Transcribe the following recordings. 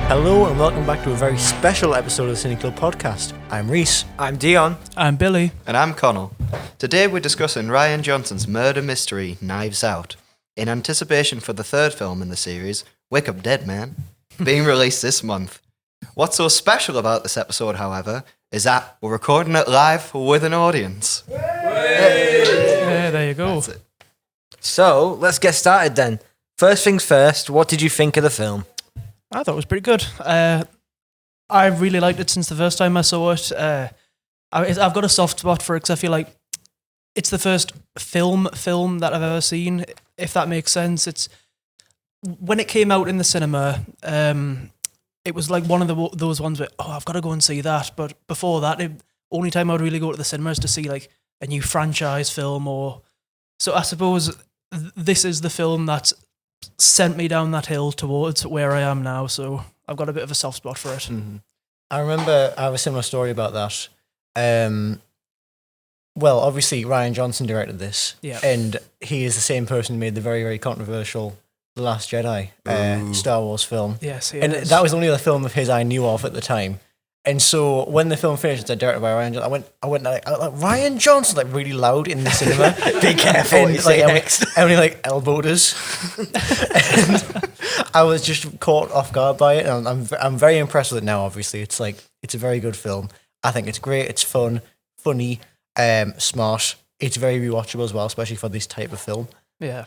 Hello and welcome back to a very special episode of the Cine Club podcast. I'm Rhys. I'm Dion. I'm Billy. And I'm Connell. Today we're discussing Rian Johnson's murder mystery, Knives Out, in anticipation for the third film in the series, Wake Up Dead Man, being released this month. What's so special about this episode, however, is that we're recording it live with an audience. Yeah, there you go. That's it. So, let's get started then. First things first, what did you think of the film? I thought it was pretty good. I really liked it since the first time I saw it. I've got a soft spot for it because I feel like it's the first film that I've ever seen, if that makes sense. It's when it came out in the cinema, it was like one of those ones where, I've got to go and see that. But before that, the only time I would really go to the cinema is to see like a new franchise film So I suppose this is the film that's sent me down that hill towards where I am now, so I've got a bit of a soft spot for it. Mm-hmm. I remember I have a similar story about that. Well, obviously Rian Johnson directed this, and he is the same person who made the very, very controversial The Last Jedi Star Wars film. Yes, and that was the only other film of his I knew of at the time. And so when the film finished, it's directed by Rian Johnson. I went like Rian Johnson, like really loud in the cinema. Be careful what you say next. Everybody like elbowed us. And I was just caught off guard by it. And I'm very impressed with it now. Obviously, it's a very good film. I think it's great. It's fun, funny, smart. It's very rewatchable as well, especially for this type of film. Yeah.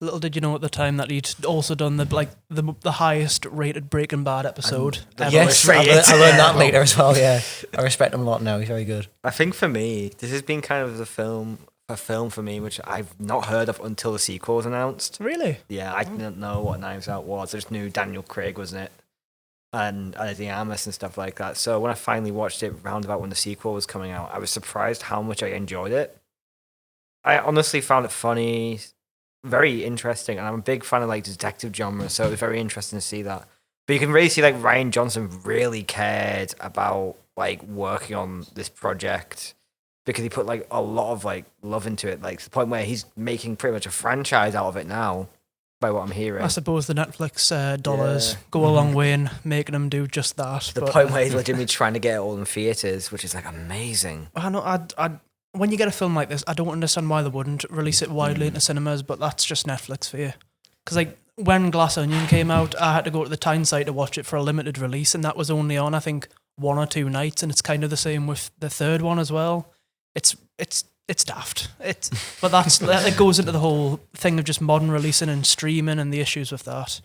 Little did you know at the time that he'd also done the highest rated Breaking Bad episode ever. Yes, I learned that later as well. Yeah, I respect him a lot now. He's very good. I think for me, this has been kind of a film for me, which I've not heard of until the sequel was announced. Really? Yeah, I didn't know what Knives Out was. I just knew Daniel Craig was in it, and the Amos and stuff like that. So when I finally watched it roundabout when the sequel was coming out, I was surprised how much I enjoyed it. I honestly found it funny, very interesting, and I'm a big fan of like detective genre, so it was very interesting to see that. But you can really see like Rian Johnson really cared about like working on this project because he put like a lot of like love into it, like to the point where he's making pretty much a franchise out of it now, by what I'm hearing. I suppose the Netflix dollars go a long way in making him do just that. To the point where he's legitimately trying to get it all in theaters, which is like amazing. I know. When you get a film like this, I don't understand why they wouldn't release it widely into cinemas, but that's just Netflix for you. Because like when Glass Onion came out, I had to go to the Tyneside to watch it for a limited release, and that was only on, I think, 1 or 2 nights, and it's kind of the same with the third one as well. It's daft. But it goes into the whole thing of just modern releasing and streaming and the issues with that,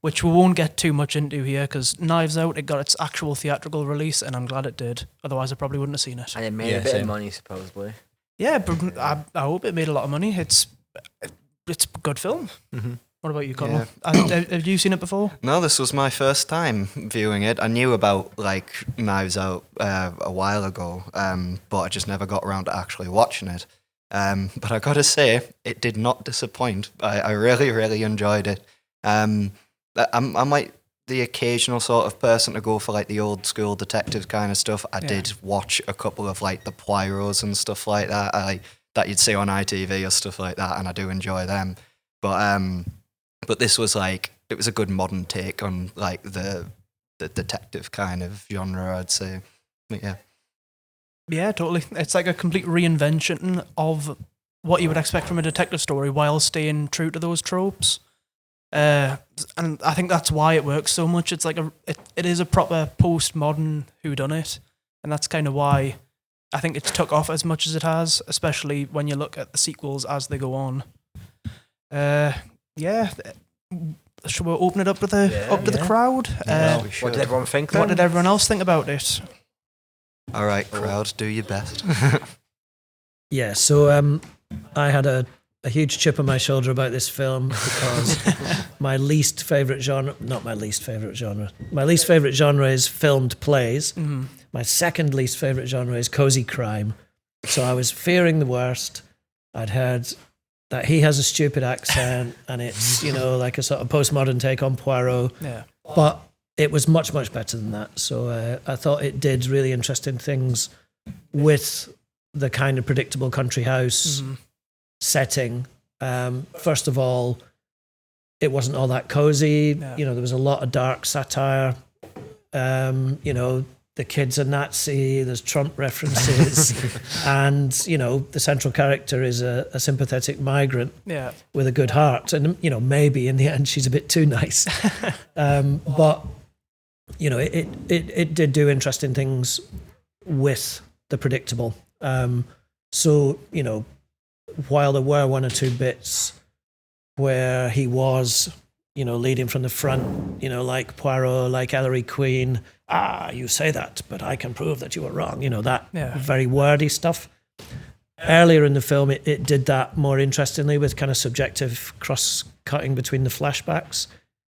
which we won't get too much into here because Knives Out, it got its actual theatrical release, and I'm glad it did. Otherwise, I probably wouldn't have seen it. And it made a bit of money, supposedly. Yeah, but I hope it made a lot of money. It's a good film. Mm-hmm. What about you, Connell? Yeah. Have you seen it before? No, this was my first time viewing it. I knew about like Knives Out a while ago, but I just never got around to actually watching it. But I gotta say, it did not disappoint. I really, really enjoyed it. I'm like the occasional sort of person to go for like the old school detective kind of stuff. I did watch a couple of like the Poirots and stuff like that, that you'd see on ITV or stuff like that, and I do enjoy them. But this was like, it was a good modern take on like the detective kind of genre, I'd say. But yeah. Yeah, totally. It's like a complete reinvention of what you would expect from a detective story while staying true to those tropes. And I think that's why it works so much. It's like it is a proper postmodern whodunit, and that's kind of why I think it's took off as much as it has, especially when you look at the sequels as they go on. Should we open it up to the crowd? What did everyone think then? What did everyone else think about it? All right, crowd, do your best. Yeah, so I had a huge chip on my shoulder about this film because my least favourite genre is filmed plays. Mm-hmm. My second least favourite genre is cozy crime. So I was fearing the worst. I'd heard that he has a stupid accent and it's, like a sort of postmodern take on Poirot. Yeah. But it was much, much better than that. So I thought it did really interesting things with the kind of predictable country house setting. First of all, it wasn't all that cozy. Yeah. You know, there was a lot of dark satire. You know, the kid's a Nazi, there's Trump references, and, you know, the central character is a sympathetic migrant with a good heart. And, you know, maybe in the end she's a bit too nice. But, you know, it did do interesting things with the predictable. So, you know, while there were one or two bits where he was, you know, leading from the front, you know, like Poirot, like Ellery Queen, you say that, but I can prove that you were wrong, you know, that very wordy stuff. Earlier in the film, it did that more interestingly with kind of subjective cross-cutting between the flashbacks,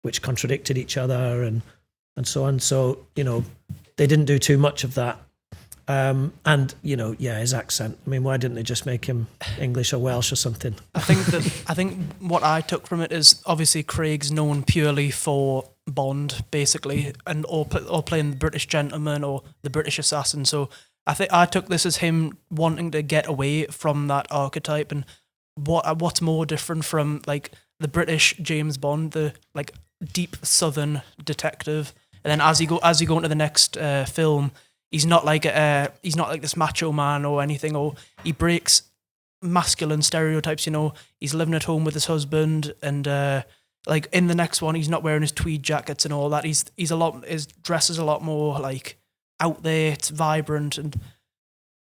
which contradicted each other and so on. So, you know, they didn't do too much of that. And, you know, his accent. I mean, why didn't they just make him English or Welsh or something? I think what I took from it is obviously Craig's known purely for Bond, basically, and or playing the British gentleman or the British assassin. So I think I took this as him wanting to get away from that archetype. And what's more different from like the British James Bond, the like deep Southern detective, and then as you go into the next film. He's not like this macho man or anything, or he breaks masculine stereotypes. You know, he's living at home with his husband, and like in the next one, he's not wearing his tweed jackets and all that. His dress is a lot more like out there. It's vibrant and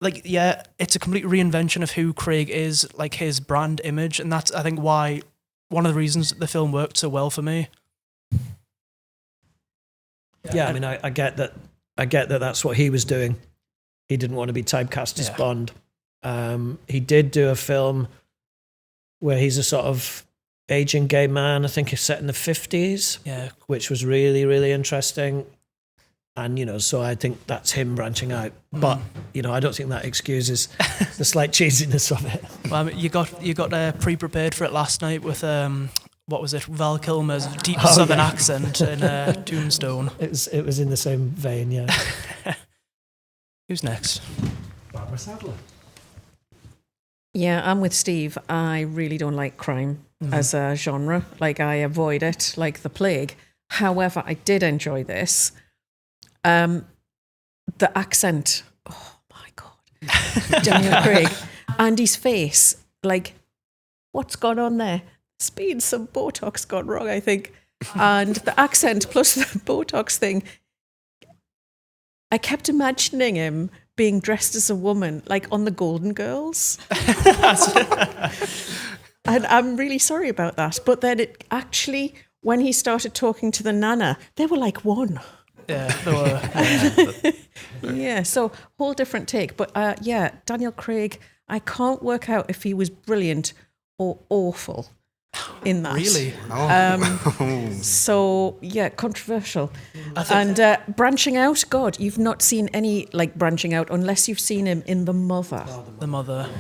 like it's a complete reinvention of who Craig is, like his brand image, and that's I think why one of the reasons the film worked so well for me. Yeah, I mean, I get that. I get that that's what he was doing. He didn't want to be typecast as Bond. He did do a film where he's a sort of aging gay man. I think it's set in the 50s, which was really, really interesting. And, you know, so I think that's him branching out. But, you know, I don't think that excuses the slight cheesiness of it. Well, I mean, you got pre-prepared for it last night with... what was it? Val Kilmer's deep Southern accent in Tombstone. It was in the same vein, yeah. Who's next? Barbara Sadler. Yeah, I'm with Steve. I really don't like crime as a genre. Like, I avoid it like the plague. However, I did enjoy this. The accent. Oh, my God. Daniel Craig. And his face. Like, what's gone on there? There's been some Botox gone wrong, I think. And the accent plus the Botox thing, I kept imagining him being dressed as a woman, like on the Golden Girls. And I'm really sorry about that. But then it actually, when he started talking to the Nana, they were like one. Yeah, they were. Yeah, so whole different take. But Daniel Craig, I can't work out if he was brilliant or awful in that. Really? So, yeah, controversial. And branching out, God, you've not seen any, like, branching out unless you've seen him in The Mother. The Mother.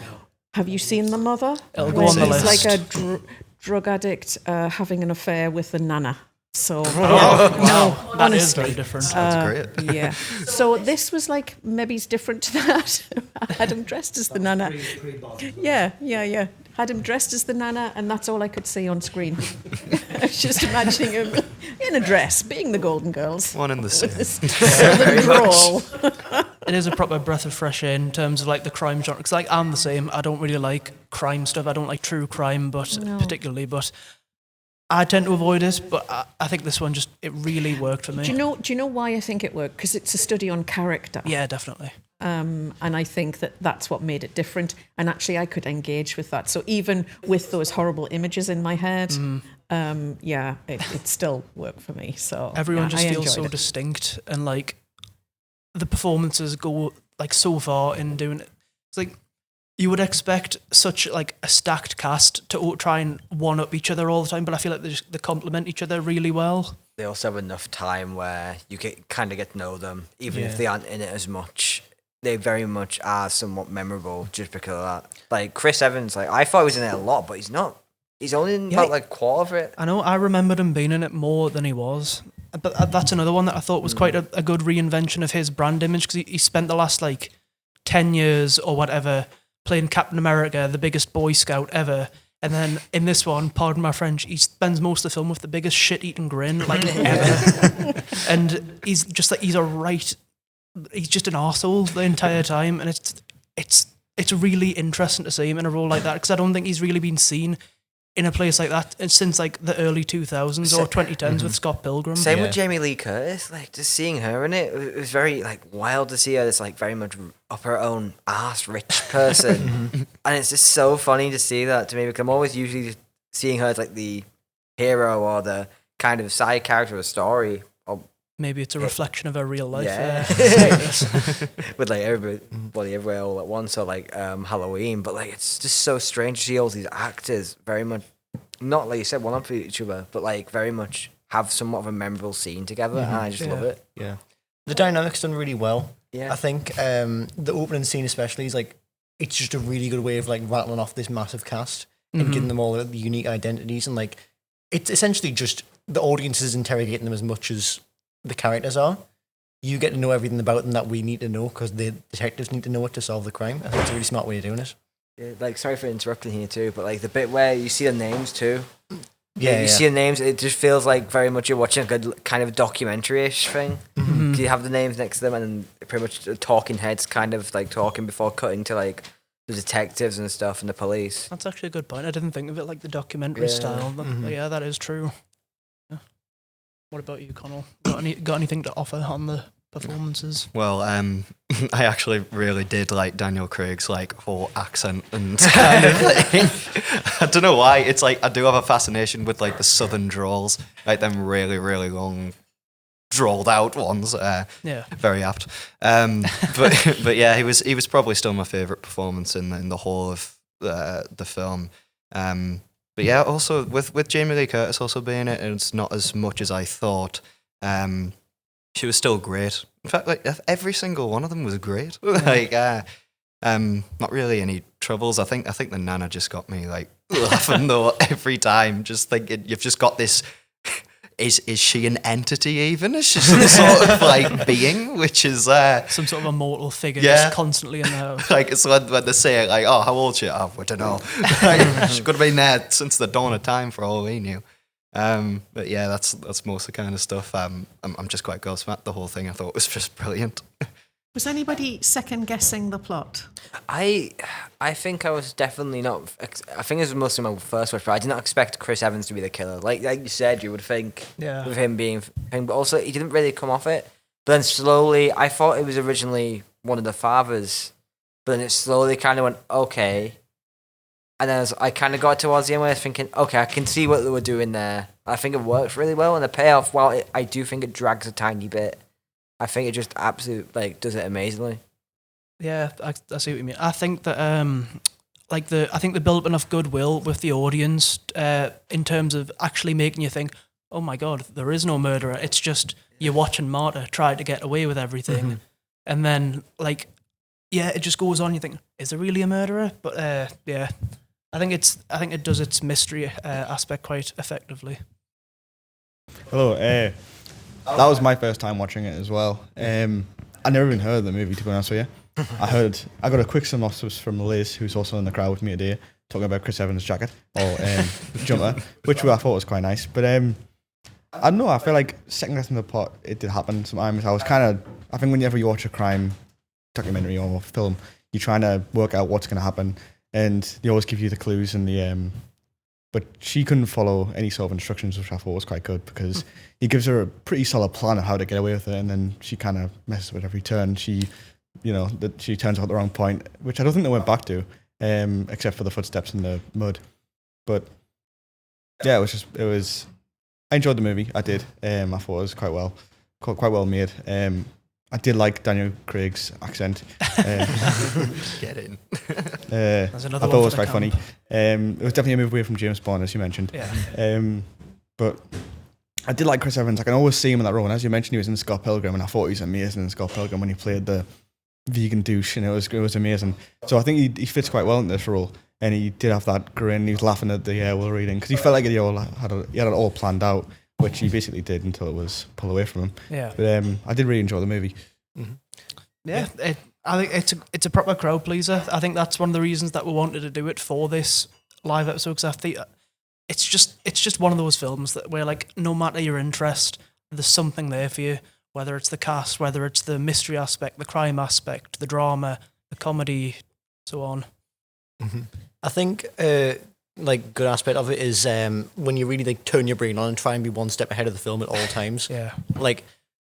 Have you seen The Mother? It'll go on the list. He's like a drug addict having an affair with the Nana. So, That honestly, is very different. That's great. Yeah. So this was like, maybe it's different to that. I had him dressed as the Nana. Yeah. Had him dressed as the Nana, and that's all I could see on screen. I was just imagining him in a dress, being the Golden Girls. One and the same. Southern drawl. It is a proper breath of fresh air in terms of like the crime genre. Because like I'm the same. I don't really like crime stuff. I don't like true crime, particularly. But I tend to avoid it. But I think this one it really worked for me. Do you know why I think it worked? Because it's a study on character. Yeah, definitely. And I think that's what made it different. And actually, I could engage with that. So even with those horrible images in my head, it still worked for me. So everyone just feels so it. distinct, and like the performances go like so far in doing it. It's like you would expect such like a stacked cast to try and one up each other all the time, but I feel like they complement each other really well. They also have enough time where you kind of get to know them, even if they aren't in it as much. They very much are somewhat memorable just because of that. Like Chris Evans, like I thought he was in it a lot, but he's not. He's only in about like a quarter of it. I know. I remembered him being in it more than he was. But that's another one that I thought was quite a good reinvention of his brand image, because he spent the last like 10 years or whatever playing Captain America, the biggest Boy Scout ever, And then in this one, pardon my French, he spends most of the film with the biggest shit-eating grin like ever. And he's just like he's just an arsehole the entire time, and it's really interesting to see him in a role like that, because I don't think he's really been seen in a place like that since like the early 2000s or 2010s with Scott Pilgrim. Same with Jamie Lee Curtis, like just seeing her in it was very like wild to see her this like very much up her own ass rich person. And it's just so funny to see that to me, because I'm always usually just seeing her as like the hero or the kind of side character of a story. Or maybe it's a reflection of her real life. Yeah. With like everybody everywhere all at once, or like Halloween. But like it's just so strange to see all these actors very much, not like you said, one up for each other, but like very much have somewhat of a memorable scene together, and I just love it. Yeah. The dynamic's done really well. Yeah. I think the opening scene especially is like, it's just a really good way of like rattling off this massive cast and giving them all the unique identities, and like it's essentially just the audience is interrogating them as much as the characters are. You get to know everything about them that we need to know, because the detectives need to know it to solve the crime. I think it's a really smart way of doing it. Yeah, like sorry for interrupting here too, but like the bit where you see the names too. Yeah, you see the names, it just feels like very much you're watching a good kind of documentary-ish thing. You have the names next to them, and then pretty much the talking heads kind of like talking before cutting to like the detectives and stuff and the police. That's actually a good point. I didn't think of it like the documentary style. But yeah, that is true. Yeah. What about you, Connell? Got anything to offer on the performances? Well, I actually really did like Daniel Craig's like whole accent and kind of thing. I don't know why. It's like I do have a fascination with like the southern drawls, like them really, really long, drawled out ones. Yeah, very apt. But yeah, he was probably still my favorite performance in the whole of the film. But yeah, also with Jamie Lee Curtis also being it, and it's not as much as I thought. She was still great. In fact, like every single one of them was great. Like, not really any troubles. I think the Nana just got me like laughing though every time. Just thinking, you've just got this. Is she an entity even? Is she some sort of like being, which is some sort of immortal figure just constantly in the house. Like it's when they say like, oh, how old is she? Oh, I don't know. Like, she could have been there since the dawn of time for all we knew. But yeah, that's most of the kind of stuff. I'm just quite gobsmacked. The whole thing I thought was just brilliant. Was anybody second guessing the plot? I think I was definitely not. I think it was mostly my first watch, but I did not expect Chris Evans to be the killer. Like you said, you would think with him being, but also he didn't really come off it. But then slowly, I thought it was originally one of the fathers, but then it slowly kind of went okay. And then I kind of got towards the end where I was thinking, okay, I can see what they were doing there. I think it works really well, and the payoff, while I do think it drags a tiny bit, I think it just absolutely like does it amazingly. Yeah, I see what you mean. I think that I think they built up enough goodwill with the audience in terms of actually making you think, oh my god, there is no murderer. It's just you're watching Marta try to get away with everything, and then like it just goes on. You think, is there really a murderer? But yeah, I think it does its mystery aspect quite effectively. Hello, that was my first time watching it as well. I never even heard of the movie, to be honest with you. I got a quick synopsis from Liz, who's also in the crowd with me today, talking about Chris Evans' jacket or jumper, which I thought was quite nice. But I don't know. I feel like second guessing the plot, it did happen sometimes. I think whenever you watch a crime documentary or film, you're trying to work out what's going to happen, and they always give you the clues and the. But she couldn't follow any sort of instructions, which I thought was quite good, because he gives her a pretty solid plan of how to get away with it, and then she kind of messes with every turn. She turns out at the wrong point, which I don't think they went back to, except for the footsteps in the mud. But yeah, I enjoyed the movie. I did. I thought it was quite well made. I did like Daniel Craig's accent. Get in. I thought it was quite funny. It was definitely a move away from James Bond, as you mentioned. Yeah. But I did like Chris Evans. I can always see him in that role. And as you mentioned, he was in Scott Pilgrim, and I thought he was amazing in Scott Pilgrim when he played the vegan douche, and it was amazing. So I think he fits quite well in this role. And he did have that grin. He was laughing at the while reading, because he felt like he had it all planned out, which he basically did until it was pulled away from him. Yeah. But I did really enjoy the movie. Yeah. I think it's a proper crowd pleaser. I think that's one of the reasons that we wanted to do it for this live episode because I think it's just one of those films that where like no matter your interest, there's something there for you. Whether it's the cast, whether it's the mystery aspect, the crime aspect, the drama, the comedy, so on. I think like good aspect of it is when you really like turn your brain on and try and be one step ahead of the film at all times. Yeah. Like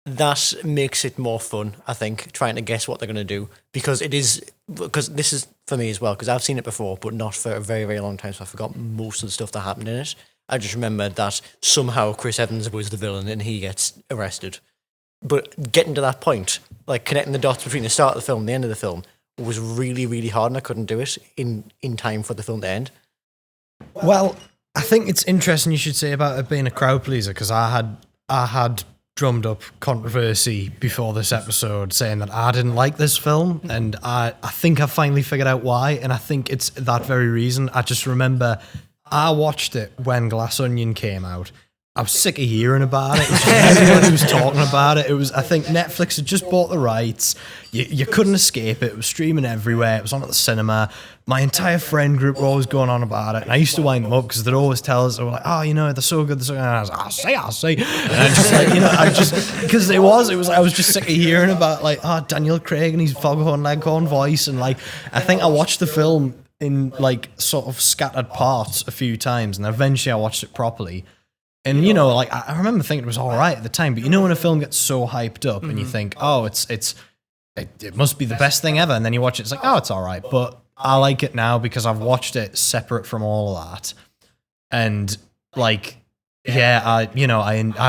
that makes it more fun, I think, trying to guess what they're going to do, because this is for me as well, because I've seen it before, but not for a very, very long time, so I forgot most of the stuff that happened in it. I just remembered that somehow Chris Evans was the villain and he gets arrested. But getting to that point, like connecting the dots between the start of the film and the end of the film, was really, really hard, and I couldn't do it in time for the film to end. Well, I think it's interesting you should say about it being a crowd pleaser, because I had drummed up controversy before this episode saying that I didn't like this film, and I think I finally figured out why, and I think it's that very reason. I just remember I watched it when Glass Onion came out. I was sick of hearing about it. Everyone was talking about it. I think Netflix had just bought the rights. You couldn't escape it. It was streaming everywhere. It was on at the cinema. My entire friend group were always going on about it. And I used to wind them up because they'd always tell us, they were like, oh, they're so good. They're so good. And I was like, I'll say. And I just like, because I was just sick of hearing about like, Daniel Craig and his foghorn leghorn voice. And like, I think I watched the film in like sort of scattered parts a few times. And eventually I watched it properly. And, like, I remember thinking it was all right at the time, but when a film gets so hyped up and you think, oh, it must be the best thing ever, and then you watch it, it's like, oh, it's all right, but I like it now because I've watched it separate from all of that. And, like, I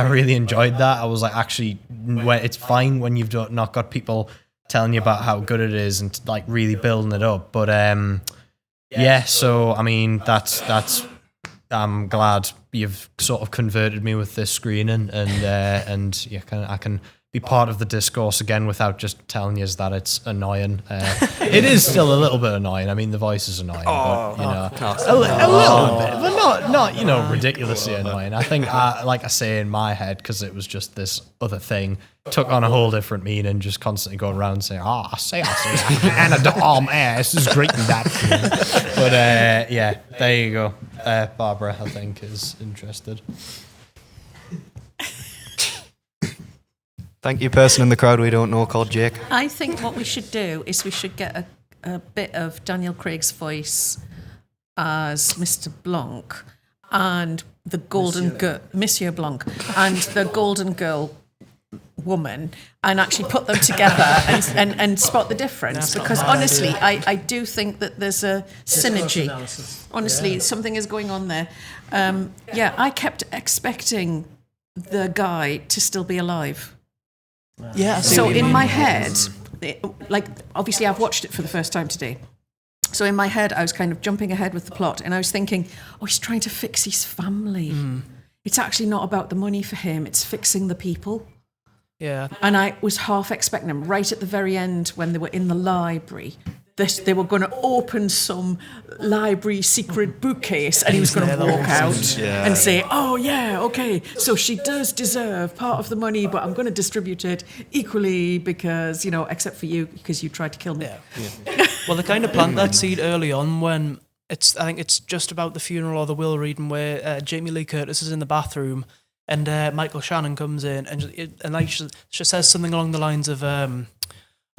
really enjoyed that. I was like, actually, it's fine when you've not got people telling you about how good it is and, like, really building it up. But, so, I mean, that's I'm glad you've sort of converted me with this screening, and I can be part of the discourse again without just telling you that it's annoying. It is still a little bit annoying. I mean, the voice is annoying, but a little bit, but not ridiculously annoying. I think, like I say in my head, because it was just this other thing, took on a whole different meaning, just constantly going around saying, I say, Anna de Armas is great in that. But there you go. Barbara, I think, is interested. Thank you, person in the crowd we don't know called Jake. I think what we should do is we should get a bit of Daniel Craig's voice as Mr. Blanc and the Golden Girl, Monsieur Blanc, and the Golden Girl woman, and actually put them together and spot the difference. Because honestly, I do think that there's a synergy. Honestly, something is going on there. I kept expecting the guy to still be alive. Yeah. So in my head, obviously I've watched it for the first time today. So in my head, I was kind of jumping ahead with the plot, and I was thinking, he's trying to fix his family. It's actually not about the money for him. It's fixing the people. Yeah. And I was half expecting him right at the very end when they were in the library. They were going to open some library secret bookcase, and he was going to walk out and say, oh, yeah, okay, so she does deserve part of the money, but I'm going to distribute it equally because, except for you, because you tried to kill me. Yeah. Well, they kind of plant that seed early on when I think it's just about the funeral or the will reading where Jamie Lee Curtis is in the bathroom and Michael Shannon comes in and like she says something along the lines of,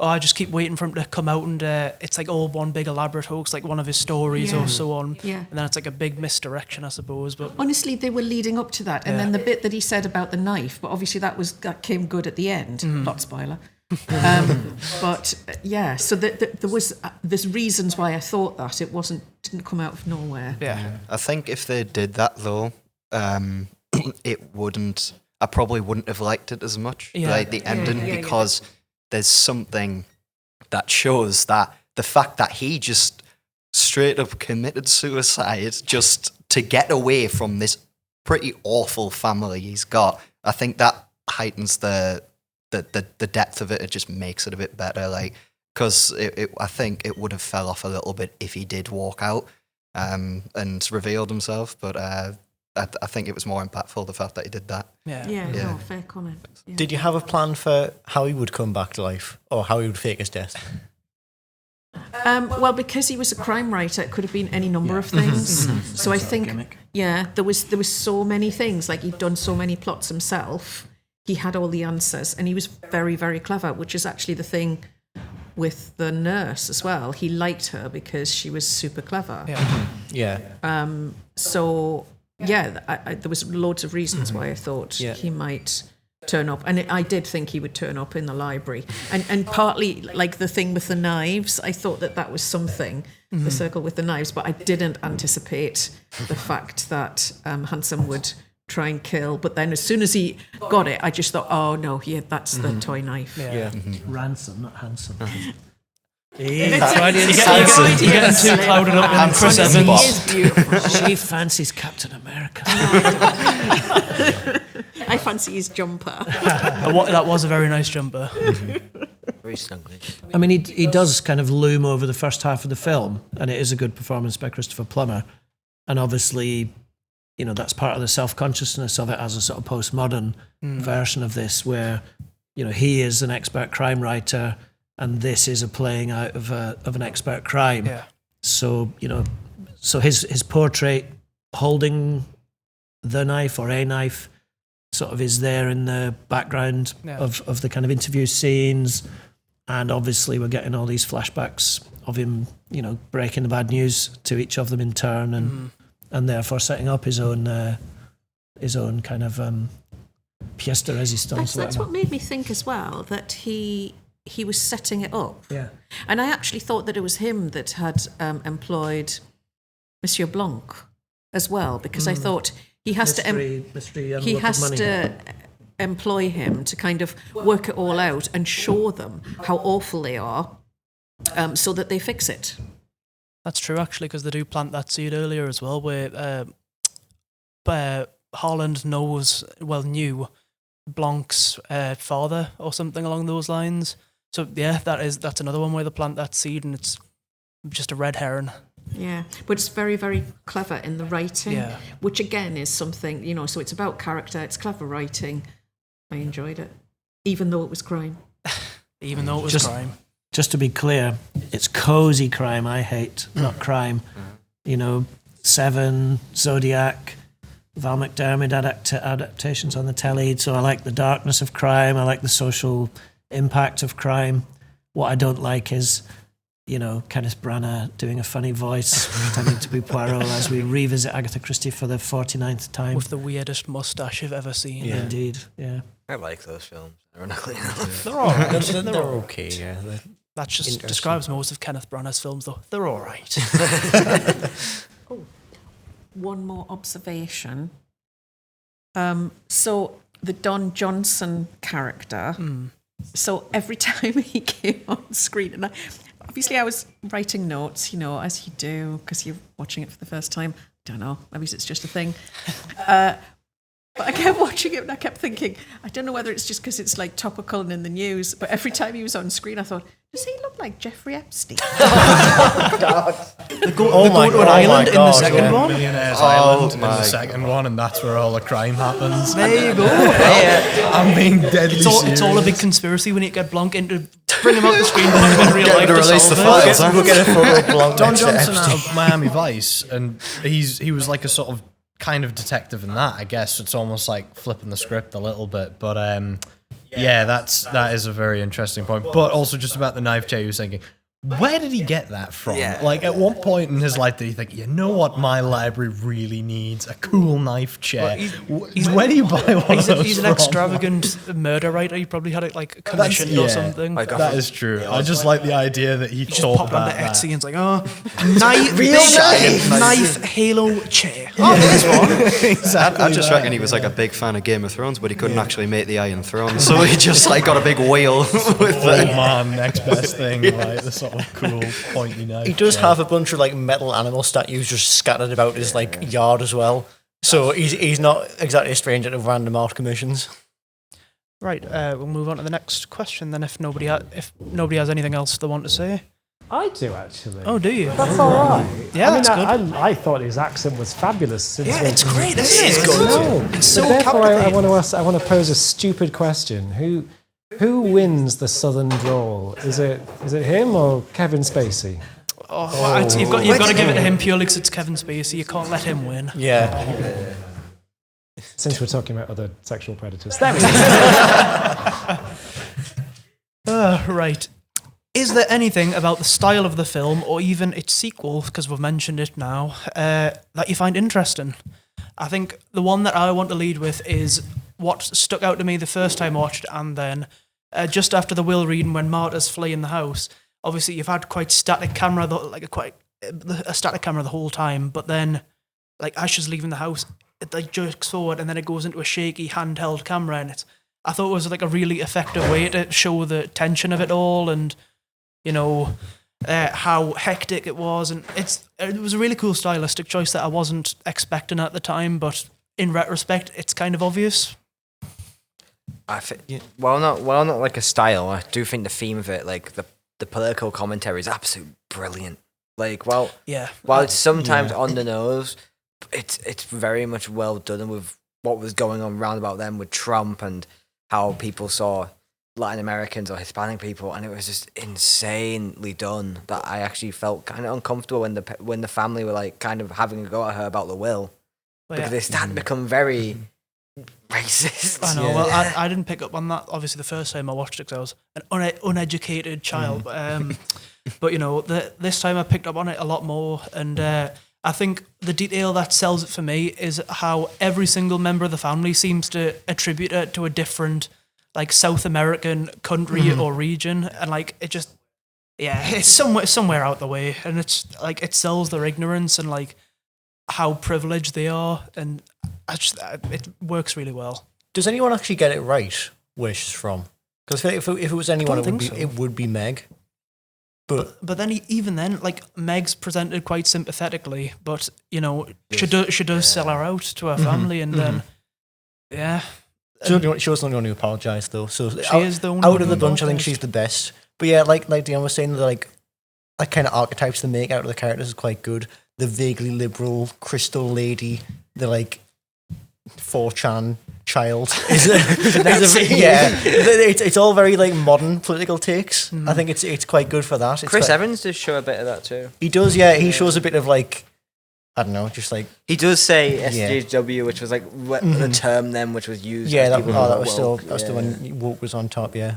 I just keep waiting for him to come out, and it's like all one big elaborate hoax, like one of his stories or so on. Yeah. And then it's like a big misdirection, I suppose. But honestly, they were leading up to that. And then the bit that he said about the knife, but obviously that came good at the end. Not spoiler. But so there's reasons why I thought that it didn't come out of nowhere. Yeah. I think if they did that though, I probably wouldn't have liked it as much. Like the ending, because there's something that shows that the fact that he just straight up committed suicide just to get away from this pretty awful family he's got, I think that heightens the depth of it. It just makes it a bit better. Like, because I think it would have fell off a little bit if he did walk out and revealed himself. But I think it was more impactful, the fact that he did that. Yeah. No, fair comment. Yeah. Did you have a plan for how he would come back to life or how he would fake his death? Well, because he was a crime writer, it could have been any number of things. So I think, there was so many things. Like, he'd done so many plots himself. He had all the answers, and he was very, very clever, which is actually the thing with the nurse as well. He liked her because she was super clever. Yeah. There was loads of reasons why I thought he might turn up, and I did think he would turn up in the library, and partly like the thing with the knives. I thought that was something, the circle with the knives, but I didn't anticipate the fact that Handsome would try and kill. But then as soon as he got it, I just thought, oh no, that's the toy knife. Ransom, not handsome. That's right. You're getting too clouded up in Chris Evans. He is beautiful. She fancies Captain America. I fancy his jumper. That was a very nice jumper. Very snugly. I mean, he does kind of loom over the first half of the film, and it is a good performance by Christopher Plummer. And obviously, that's part of the self-consciousness of it as a sort of postmodern version of this, where, he is an expert crime writer, and this is a playing out of an expert crime. Yeah. So, so his portrait holding the knife or a knife sort of is there in the background of the kind of interview scenes. And obviously we're getting all these flashbacks of him, breaking the bad news to each of them in turn, and therefore setting up his own kind of pièce de résistance. That's what made me think as well, that he was setting it up. Yeah. And I actually thought that it was him that had employed Monsieur Blanc as well, because I thought he has to employ him to kind of work it all out and show them how awful they are, so that they fix it. That's true, actually, because they do plant that seed earlier as well, where Harland knew Blanc's father or something along those lines. So that's another one where they plant that seed, and it's just a red herring. Yeah, but it's very, very clever in the writing, which again is something, so it's about character, it's clever writing. I enjoyed it, even though it was crime. Even though it was crime. Just to be clear, it's cozy crime I hate, not crime. Seven, Zodiac, Val McDermid adaptations on the telly. So I like the darkness of crime. I like the social impact of crime. What I don't like is, Kenneth Branagh doing a funny voice, pretending to be Poirot as we revisit Agatha Christie for the 49th time. With the weirdest moustache you've ever seen. Yeah. Indeed, yeah. I like those films, ironically. They're all right. They're okay, yeah. That just describes most of Kenneth Branagh's films, though. They're all right. One more observation. So the Don Johnson character, so every time he came on screen, and obviously I was writing notes, as you do, because you're watching it for the first time. I don't know, maybe it's just a thing. But I kept watching it and I kept thinking, I don't know whether it's just because it's like topical and in the news, but every time he was on screen, I thought, does he look like Jeffrey Epstein? They go to an island in the second one. Millionaire's Island in the second one, and that's where all the crime happens. There you go. I'm being deadly It's all a big conspiracy. We need to get Blanc in to bring him out the screen in real life to release the solve it. files. We'll get a photo of Blanc. Don next to Johnson Epstein. out of Miami Vice, and he was like a sort of kind of detective in that, I guess. It's almost like flipping the script a little bit, but that is a very interesting point. But also just about the knife chair, you was thinking, where did he get that from? Yeah. Like, at what point in his life did he think, you know what my library really needs? A cool knife chair. Where do you buy one of those He's an from? extravagant murder writer. He probably had it like commissioned or something. That is true. I just like the idea that he Just thought popped about onto that. Etsy and it's like, knife halo chair. There's one. Exactly. I just reckon he was like a big fan of Game of Thrones, but he couldn't actually make the Iron Throne, so he just like got a big wheel with Oh it. man, next best thing, like the sort of cool pointy knife. He does have a bunch of like metal animal statues just scattered about his like yard as well. So he's not exactly a stranger to random art commissions. Right, we'll move on to the next question then. If nobody has anything else they want to say. I do actually. Oh, do you? That's all right. Yeah, that's good. I thought his accent was fabulous. It's great. Isn't it? No. It's so But therefore, I captivating. want to pose a stupid question. Who Who wins the Southern drawl? Is it him or Kevin Spacey? You've got to give it to him purely because it's Kevin Spacey. You can't let him win. Yeah. Since we're talking about other sexual predators. There we go. Right. Is there anything about the style of the film or even its sequel, because we've mentioned it now, that you find interesting? I think the one that I want to lead with is what stuck out to me the first time I watched it, and then just after the will reading when Marta's fleeing the house. Obviously, you've had quite static camera, a static camera the whole time, but then, like, as she's leaving the house, it like jerks forward and then it goes into a shaky handheld camera, and I thought it was like a really effective way to show the tension of it all, and you know how hectic it was, and it was a really cool stylistic choice that I wasn't expecting at the time, but in retrospect, it's kind of obvious. While not like a style, I do think the theme of it, like the political commentary, is absolutely brilliant. Like, while it's sometimes on the nose, it's very much well done with what was going on round about them with Trump and how people saw Latin Americans or Hispanic people, and it was just insanely done that I actually felt kind of uncomfortable when the family were like kind of having a go at her about the will, because they started to become very racist. I know. Well, I didn't pick up on that obviously the first time I watched it because I was an uneducated child. But you know, this time I picked up on it a lot more, and I think the detail that sells it for me is how every single member of the family seems to attribute it to a different, like, South American country or region, and like it just, it's somewhere out the way, and it's like it sells their ignorance and like how privileged they are, and it works really well. Does anyone actually get it right where she's from? Because if it was anyone, it would be Meg. But then even then, like, Meg's presented quite sympathetically, but you know she does sell her out to her family, and then she was the only one who apologised though. So she is the only out of the bunch. I think she's the best. But yeah, like Dion was saying, like kind of archetypes they make out of the characters is quite good. The vaguely liberal crystal lady, the like 4chan child it's all very like modern political takes. I think it's quite good for that. Chris Evans does show a bit of that too. He does, yeah. He shows a bit of like, I don't know, just like he does say SJW, which was like the term then, which was used. Yeah, that was still when woke was on top. Yeah.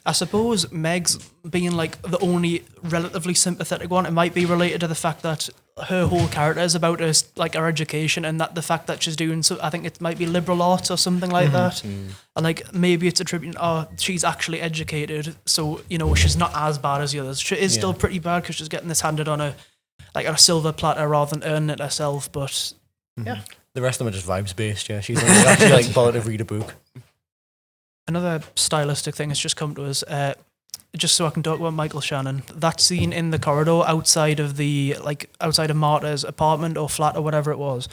I suppose Meg's being like the only relatively sympathetic one, it might be related to the fact that her whole character is about her education, and that the fact that she's doing so, I think it might be liberal arts or something like that, and like maybe it's attributing, she's actually educated, so you know she's not as bad as the others. She is still pretty bad because she's getting this handed on a silver platter rather than earning it herself. But yeah, the rest of them are just vibes based. Yeah, she's actually like bothered to read a book. Another stylistic thing has just come to us, just so I can talk about Michael Shannon. That scene in the corridor outside of Marta's apartment or flat or whatever it was,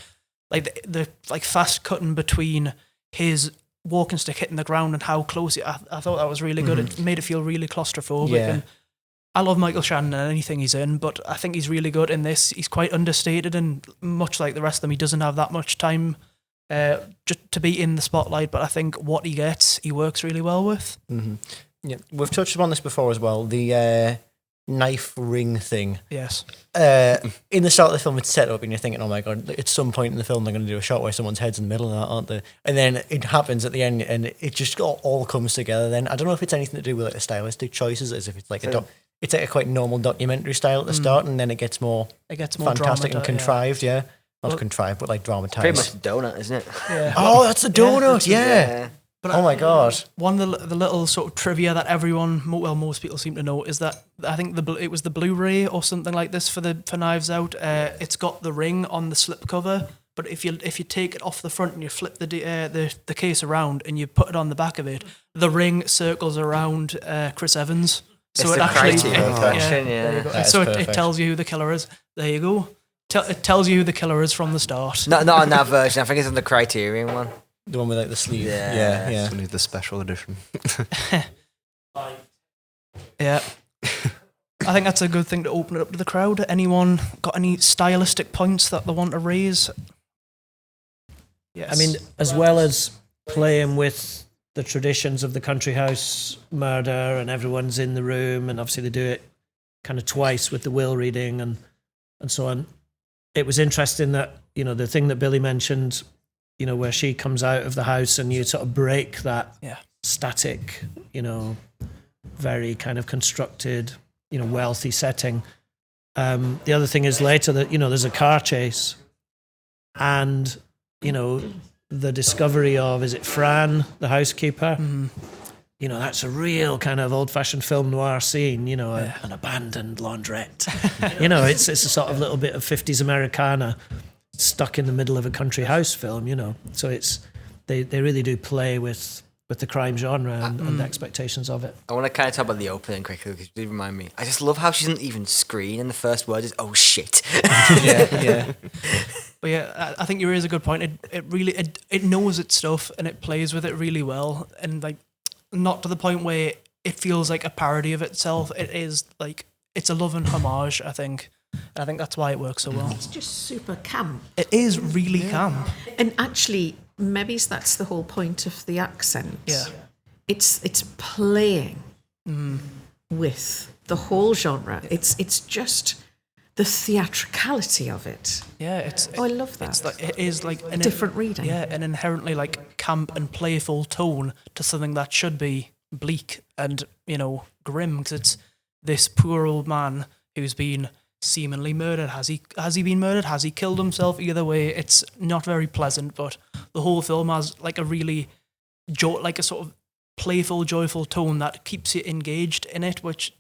like the fast cutting between his walking stick hitting the ground and how close I thought that was really good. It made it feel really claustrophobic. And I love Michael Shannon in anything he's in, but I think he's really good in this. He's quite understated, and much like the rest of them, he doesn't have that much time just to be in the spotlight, but I think what he gets, he works really well with. Yeah, we've touched upon this before as well. The knife ring thing. Yes. In the start of the film, it's set up, and you're thinking, "Oh my god!" At some point in the film, they're going to do a shot where someone's head's in the middle of that, aren't they? And then it happens at the end, and it just all comes together. Then I don't know if it's anything to do with like the stylistic choices, as if it's like it's like a quite normal documentary style at the start, and then it gets more fantastic and contrived. Yeah. Not contrived, but like dramatized. Pretty much a donut, isn't it? Yeah. Oh, that's a donut. Yeah. But oh my god! One of the little sort of trivia that most people seem to know is that I think it was the Blu-ray or something like this for Knives Out. It's got the ring on the slipcover, but if you take it off the front and you flip the case around and you put it on the back of it, the ring circles around Chris Evans. So it actually it tells you who the killer is. There you go. It tells you who the killer is from the start. Not on that version. I think it's on the Criterion one. The one with like the sleeve. Yeah. It's only the special edition. Yeah. I think that's a good thing to open it up to the crowd. Anyone got any stylistic points that they want to raise? Yes. I mean, as well as playing with the traditions of the country house murder, and everyone's in the room, and obviously they do it kind of twice with the will reading and so on. It was interesting that, you know, the thing that Billy mentioned, you know, where she comes out of the house and you sort of break that static, you know, very kind of constructed, you know, wealthy setting. The other thing is later that, you know, there's a car chase and, you know, the discovery of, is it Fran, the housekeeper? You know, that's a real kind of old-fashioned film noir scene, you know, an abandoned laundrette. You know, it's a sort of little bit of 50s Americana stuck in the middle of a country house film, you know. So it's they really do play with the crime genre and the expectations of it. I want to kind of talk about the opening quickly because you remind me. I just love how she doesn't even scream, and the first word is "oh shit." yeah. But yeah, I think you raise a good point. It really knows its stuff and it plays with it really well, and like not to the point where it feels like a parody of itself. It is like it's a loving homage, I think. And I think that's why it works so well. It's just super camp. It is really camp. And actually, maybe that's the whole point of the accent. Yeah. It's playing with the whole genre. It's just the theatricality of it. Yeah, I love that. It's like it is like a different reading. Yeah, an inherently like camp and playful tone to something that should be bleak and, you know, grim, because it's this poor old man who's been seemingly murdered. Has he been murdered? Has he killed himself? Either way, it's not very pleasant. But the whole film has like a really like a sort of playful, joyful tone that keeps you engaged in it, which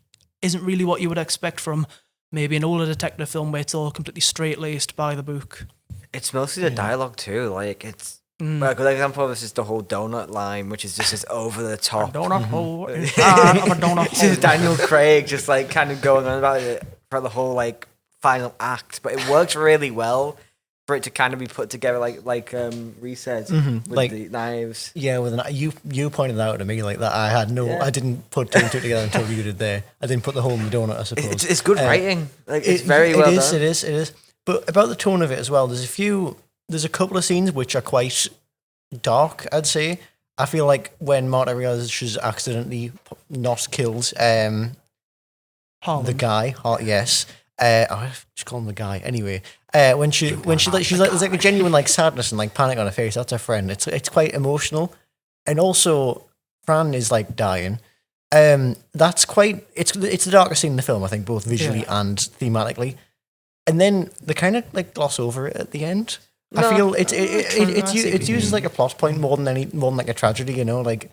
isn't really what you would expect from maybe an older detective film where it's all completely straight-laced by the book. It's mostly the dialogue ttoo. Like it's well, a good example of this is the whole donut line, which is just this over the top. Donut hole. I'm a donut This is hole. Daniel Craig just like kind of going on about it for the whole like final act, but it works really well for it to kind of be put together like Rhys said with Like- the knives. Yeah, you pointed out to me like that. I didn't put two and two together until you did there. I didn't put the hole in the donut, I suppose. It's good writing. Like it's very well done. It is. But about the tone of it as well, there's a couple of scenes which are quite dark, I'd say. I feel like when Marta Rios accidentally not killed the guy, yes. I just call him the guy anyway. When she's like there's like a genuine like sadness and like panic on her face. That's her friend. It's quite emotional, and also Fran is like dying. That's quite. It's the darkest scene in the film, I think, both visually and thematically. And then they kind of like gloss over it at the end. I feel it's used as like a plot point more than like a tragedy. You know, like.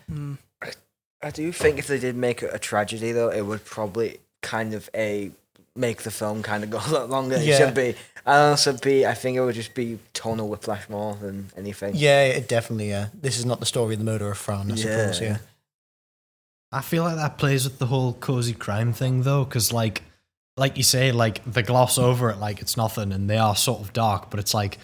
I do think if they did make it a tragedy though, it would probably kind of make the film kind of go a lot longer than it should be. And also I think it would just be tonal whiplash more than anything. Yeah, it definitely. Yeah, this is not the story of the murder of Fran, I suppose. Yeah. I feel like that plays with the whole cozy crime thing though, because like you say, like they gloss over it like it's nothing, and they are sort of dark, but it's like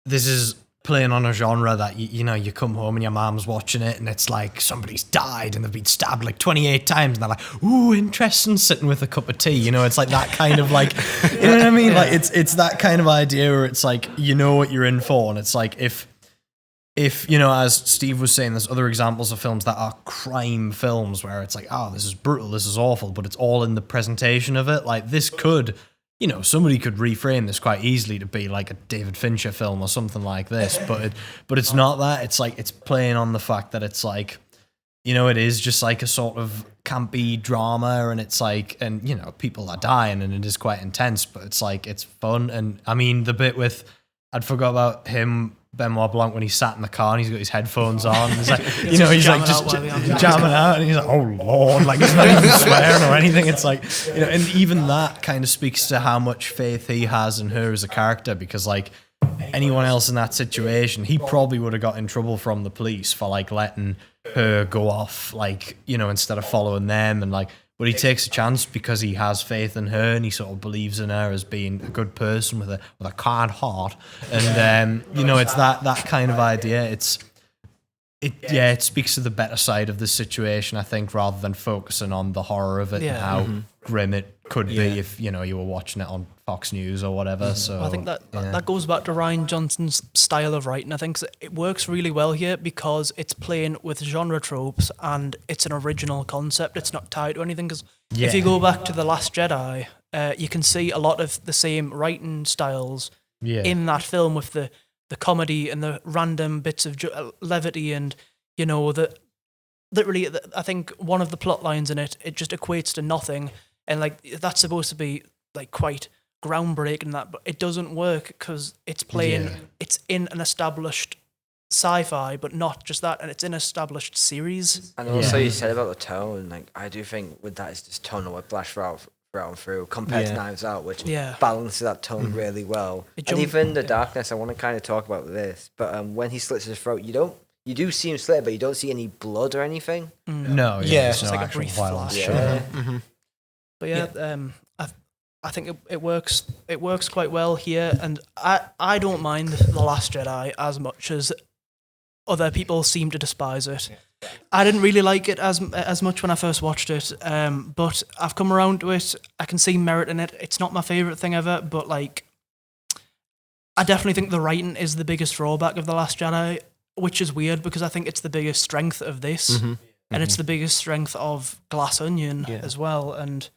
this is playing on a genre that you know, you come home and your mom's watching it and it's like somebody's died and they've been stabbed like 28 times and they're like, ooh, interesting, sitting with a cup of tea, you know. It's like that kind of like, you know what I mean? Like it's that kind of idea where it's like, you know what you're in for. And it's like if you know, as Steve was saying, there's other examples of films that are crime films where it's like, oh, this is brutal, this is awful, but it's all in the presentation of it. Like this could, you know, somebody could reframe this quite easily to be like a David Fincher film or something like this, but it's not that. It's like it's playing on the fact that it's like, you know, it is just like a sort of campy drama, and it's like, and you know, people are dying and it is quite intense, but it's like it's fun. And I mean, the bit with, I'd forgot about him, Benoit Blanc, when he sat in the car and he's got his headphones on. And he's like, you know, he's like just jamming out, and he's like, oh Lord, like he's not even swearing or anything. It's like, you know, and even that kind of speaks to how much faith he has in her as a character, because like anyone else in that situation, he probably would have got in trouble from the police for like letting her go off, like, you know, instead of following them, and like, but he takes a chance because he has faith in her and he sort of believes in her as being a good person with a kind heart. And, you know, it's that kind of idea. It's, it speaks to the better side of the situation, I think, rather than focusing on the horror of it and how grim it could be if you were watching it on Fox News or whatever. So I think that goes back to Rian Johnson's style of writing. I think it works really well here because it's playing with genre tropes and it's an original concept. It's not tied to anything. Because if you go back to The Last Jedi, you can see a lot of the same writing styles in that film with the comedy and the random bits of levity and, literally, I think one of the plot lines in it just equates to nothing. And, like, that's supposed to be, like, quite groundbreaking, but it doesn't work because it's playing, it's in an established sci-fi, but not just that, and it's in an established series. And also you said about the tone, like, I do think with that it's just tonal whiplash throughout and through compared to Knives Out, which balances that tone really well. And even the darkness, I want to kind of talk about this, but when he slits his throat, you do see him slit, but you don't see any blood or anything. No, it's no like a brief violence. flash. But I think it works. It works quite well here, and I don't mind The Last Jedi as much as other people seem to despise it. I didn't really like it as much when I first watched it, but I've come around to it. I can see merit in it. It's not my favourite thing ever, but like, I definitely think the writing is the biggest drawback of The Last Jedi, which is weird because I think it's the biggest strength of this, and it's the biggest strength of Glass Onion as well. And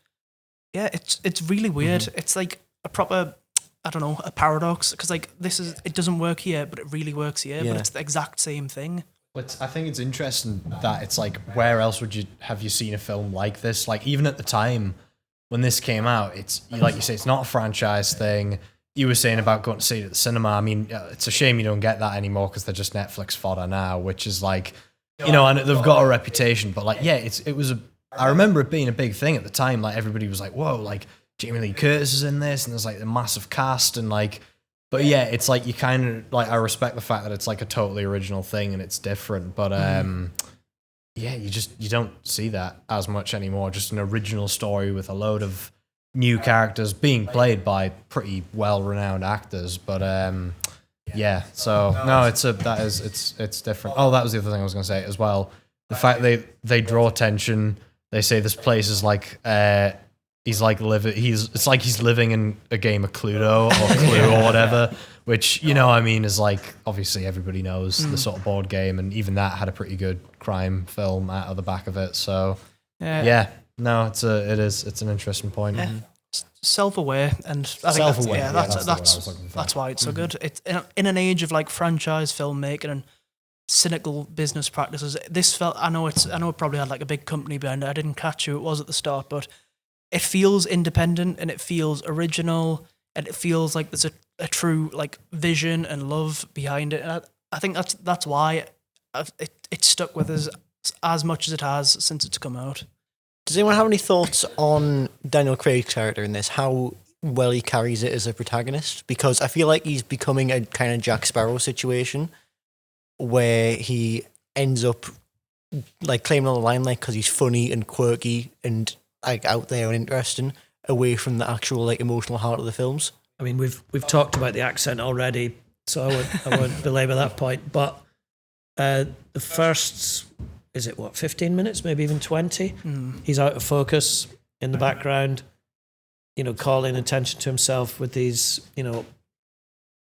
yeah, it's really weird. It's like a proper, I don't know, a paradox because like it doesn't work here, but it really works here. But it's the exact same thing. But I think it's interesting that it's like, where else would you have seen a film like this? Like, even at the time when this came out, it's like you say, it's not a franchise thing. You were saying about going to see it at the cinema. I mean, it's a shame you don't get that anymore because they're just Netflix fodder now, which is like, and they've got a reputation. But like, I remember it being a big thing at the time. Like, everybody was like, whoa, like Jamie Lee Curtis is in this, and there's like the massive cast and like. But yeah, it's like you kind of like, I respect the fact that it's like a totally original thing and it's different. But you don't see that as much anymore. Just an original story with a load of new characters being played by pretty well-renowned actors. But so no, it's different. Oh, that was the other thing I was going to say as well. The fact they draw attention. They say this place is like. It's like he's living in a game of Cluedo or Clue or whatever, which, is like, obviously everybody knows the sort of board game, and even that had a pretty good crime film out of the back of it. So it's an interesting point. Yeah. Self-aware, and I think that's why it's so good. It's in an age of like franchise filmmaking and cynical business practices. This felt, I know it probably had like a big company behind it. I didn't catch who it was at the start, but it feels independent and it feels original and it feels like there's a true like vision and love behind it. And I think that's why it stuck with us as much as it has since it's come out. Does anyone have any thoughts on Daniel Craig's character in this? How well he carries it as a protagonist? Because I feel like he's becoming a kind of Jack Sparrow situation where he ends up like claiming on the limelight because he's funny and quirky and like out there and interesting, away from the actual like emotional heart of the films. I mean, we've talked about the accent already, so I won't belabor that point. But the first, 15 minutes, maybe even 20? He's out of focus in the background, calling attention to himself with these,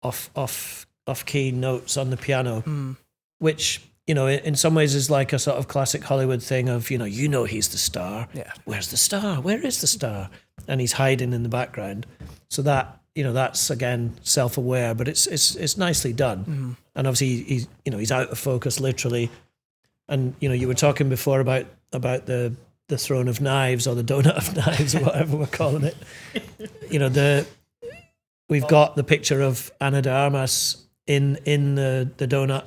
off key notes on the piano, which. In some ways is like a sort of classic Hollywood thing of, he's the star. Yeah. Where's the star? Where is the star? And he's hiding in the background. So that, that's again self-aware, but it's nicely done. And obviously he's out of focus literally. And, you were talking before about the throne of knives or the donut of knives or whatever we're calling it. We've got the picture of Ana de Armas in the donut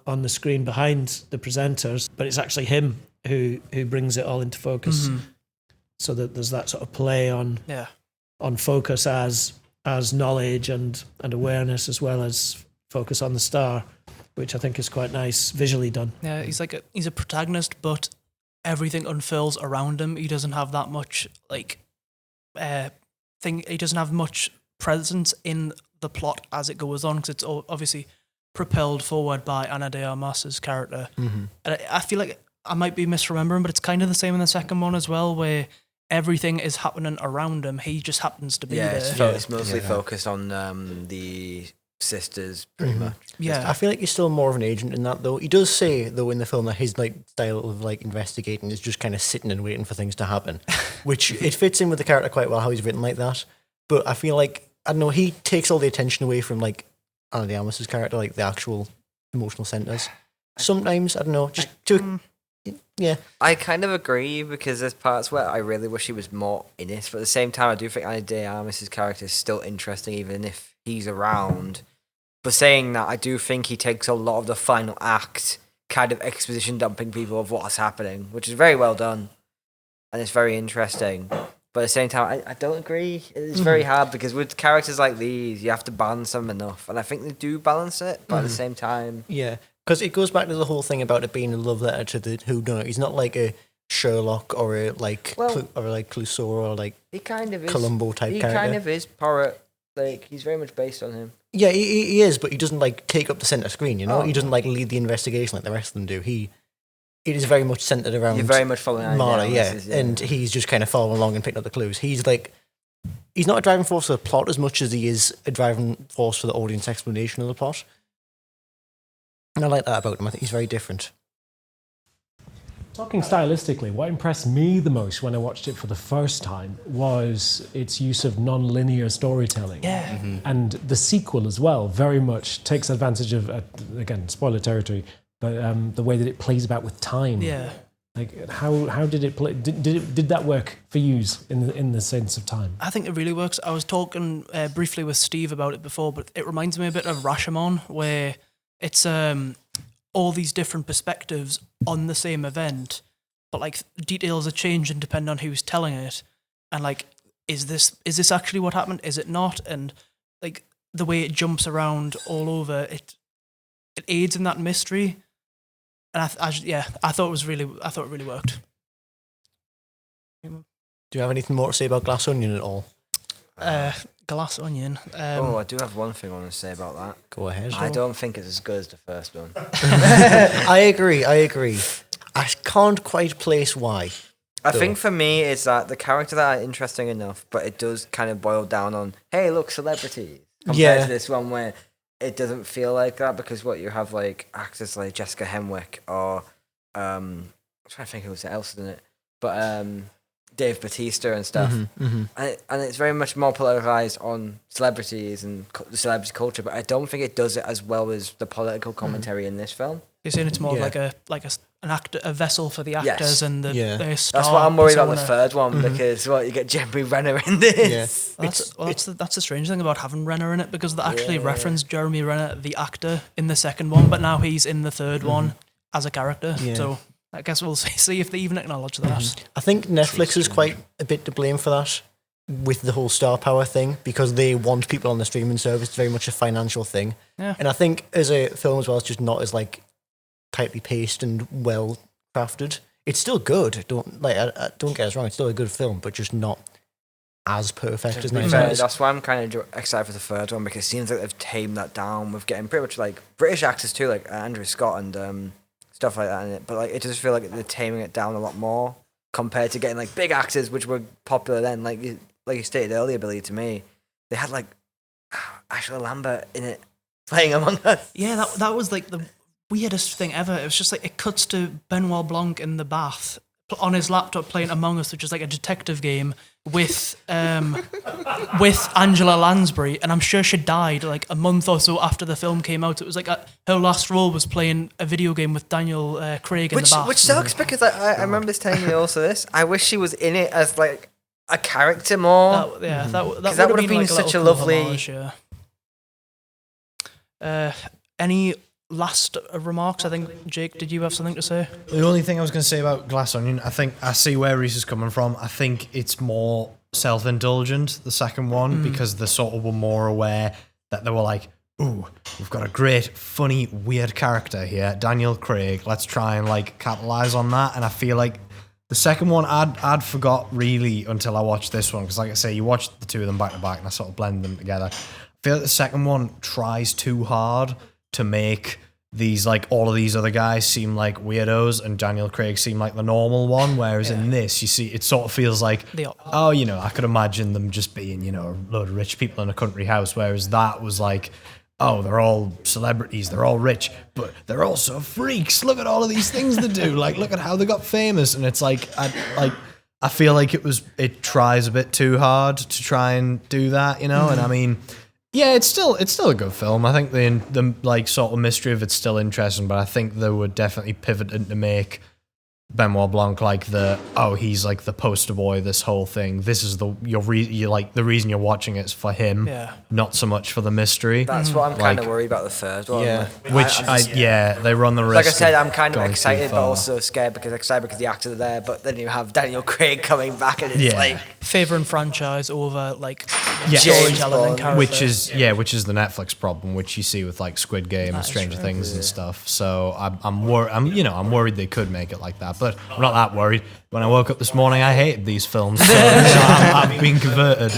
on the screen behind the presenters, but it's actually him who brings it all into focus. So that there's that sort of play on focus as knowledge and awareness, as well as focus on the star, which I think is quite nice visually done. Yeah, he's a protagonist, but everything unfurls around him. He doesn't have that much he doesn't have much presence in the plot as it goes on, because it's obviously propelled forward by Ana de Armas's character. And I feel like I might be misremembering, but it's kind of the same in the second one as well, where everything is happening around him. He just happens to be there. It's mostly focused on the sisters, pretty much. Yeah. I feel like he's still more of an agent in that, though. He does say, though, in the film that his style of investigating is just kind of sitting and waiting for things to happen, which it fits in with the character quite well, how he's written like that. But I feel like, I don't know, he takes all the attention away from Ana de Armas's character, the actual emotional centers. Sometimes, I don't know, just to... Yeah. I kind of agree, because there's parts where I really wish he was more in it, but at the same time I do think Ana de Armas's character is still interesting even if he's around. But saying that, I do think he takes a lot of the final act kind of exposition dumping people of what's happening, which is very well done and it's very interesting. But at the same time, I don't agree. It's very hard, because with characters like these, you have to balance them enough, and I think they do balance it, but at the same time... Yeah, because it goes back to the whole thing about it being a love letter to the whodunit. He's not like a Sherlock or a Clouseau or he kind of is Columbo type he character. kind of is Poirot. He's very much based on him. Yeah, he is, but he doesn't take up the center screen. You know, Oh. he doesn't lead the investigation like the rest of them do. It is very much centered around. You're very much following Mara, analysis, and he's just kind of following along and picking up the clues. He's not a driving force for the plot as much as he is a driving force for the audience explanation of the plot. And I like that about him. I think he's very different. Talking stylistically, what impressed me the most when I watched it for the first time was its use of non-linear storytelling. Yeah. And the sequel as well very much takes advantage of, again, spoiler territory, but the way that it plays about with time. Yeah. How did it play? Did that work for you in the sense of time? I think it really works. I was talking briefly with Steve about it before, but it reminds me a bit of Rashomon, where it's all these different perspectives on the same event, but details are changing depending on who's telling it, and is this actually what happened? Is it not? And the way it jumps around all over, it aids in that mystery. And I thought it really worked. Do you have anything more to say about Glass Onion at all? Glass Onion. I do have one thing I want to say about that. Go ahead. I don't think it's as good as the first one. I agree. I can't quite place why. I think for me, it's that the characters are interesting enough, but it does kind of boil down on, hey, look, celebrities. Compared to this one where it doesn't feel like that, because you have actors like Jessica Henwick or I'm trying to think who else in it, but Dave Bautista and stuff, and it's very much more polarized on celebrities and the celebrity culture. But I don't think it does it as well as the political commentary in this film. You're saying it's more an actor, a vessel for the actors and the star. That's what I'm worried about persona. the third one, because you get Jeremy Renner in this. That's the strange thing about having Renner in it, because they actually referenced Jeremy Renner, the actor, in the second one, but now he's in the third one as a character. Yeah. So I guess we'll see if they even acknowledge that. I think Netflix is quite a bit to blame for that with the whole star power thing, because they want people on the streaming service. It's very much a financial thing. Yeah. And I think as a film as well, it's just not as tightly paced and well crafted. It's still good. Don't get us wrong. It's still a good film, but just not as perfect as Netflix. That's why I'm kind of excited for the third one, because it seems like they've tamed that down with getting pretty much British actors too, like Andrew Scott and stuff like that in it. But it just feel like they're taming it down a lot more compared to getting big actors, which were popular then. Like you stated earlier, Billy, to me, they had Ashley Lambert in it playing Among Us. Yeah, that was the weirdest thing ever. It was just it cuts to Benoit Blanc in the bath on his laptop playing Among Us, which is a detective game with Angela Lansbury, and I'm sure she died a month or so after the film came out. It was her last role was playing a video game with Daniel Craig in the bath. Which sucks, because I remember this telling me also this. I wish she was in it as a character more. That would have been such a lovely. Homage, any last remarks? I think, Jake, did you have something to say? The only thing I was going to say about Glass Onion, I think I see where Rhys is coming from. I think it's more self-indulgent, the second one, because they sort of were more aware that they were ooh, we've got a great, funny, weird character here, Daniel Craig. Let's try and capitalize on that. And I feel like the second one I'd forgot really until I watched this one, because like I say, you watch the two of them back to back and I sort of blend them together. I feel like the second one tries too hard to make these like all of these other guys seem like weirdos and Daniel Craig seem like the normal one, whereas in this you see it sort of feels like I could imagine them just being a load of rich people in a country house, whereas that was like, oh, they're all celebrities, they're all rich, but they're also freaks. Look at all of these things they do. Like, look at how they got famous. And it's like, I feel like it tries a bit too hard to try and do that, And I mean, yeah, it's still a good film. I think the like sort of mystery of it's still interesting, but I think they would definitely pivot to make Benoit Blanc like he's like the poster boy, this whole thing. This is the reason you're watching it is for him, not so much for the mystery. That's what I'm kind of worried about the third one. Yeah, they run the risk. Like I said, I'm kind of excited, but also scared because the actors are there. But then you have Daniel Craig coming back, and it's like favouring franchise over like James storytelling and character. which is the Netflix problem, which you see with like Squid Game and Stranger Things and stuff. So I'm worried they could make it like that. But I'm not that worried. When I woke up this morning, I hated these films. So I've been converted.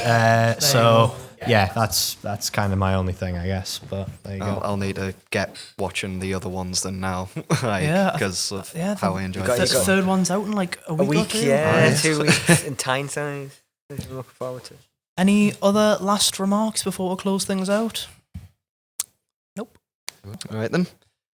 So yeah, that's kind of my only thing, I guess. But there you go. I'll need to get watching the other ones then now, because of how I enjoy it. The third one's out in like a week or two. Yeah, 2 weeks in time size. I'm looking forward to. Any other last remarks before we close things out? Nope. All right then.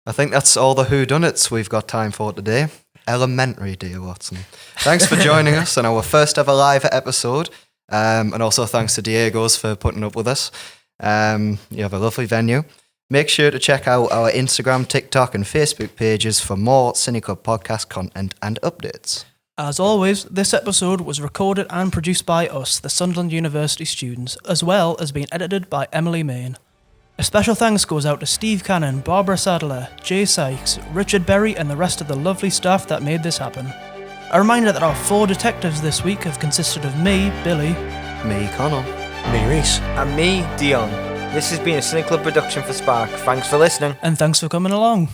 I think that's all the whodunits we've got time for today. Elementary, dear Watson. Thanks for joining us on our first ever live episode. And also thanks to Diego's for putting up with us. You have a lovely venue. Make sure to check out our Instagram, TikTok and Facebook pages for more Cineclub podcast content and updates. As always, this episode was recorded and produced by us, the Sunderland University students, as well as being edited by Emily Main. A special thanks goes out to Steve Cannon, Barbara Sadler, Jay Sykes, Richard Berry and the rest of the lovely staff that made this happen. A reminder that our 4 detectives this week have consisted of me, Billy, me, Connell, Me, Rhys, and me, Dion. This has been a Cineclub production for Spark. Thanks for listening. and thanks for coming along.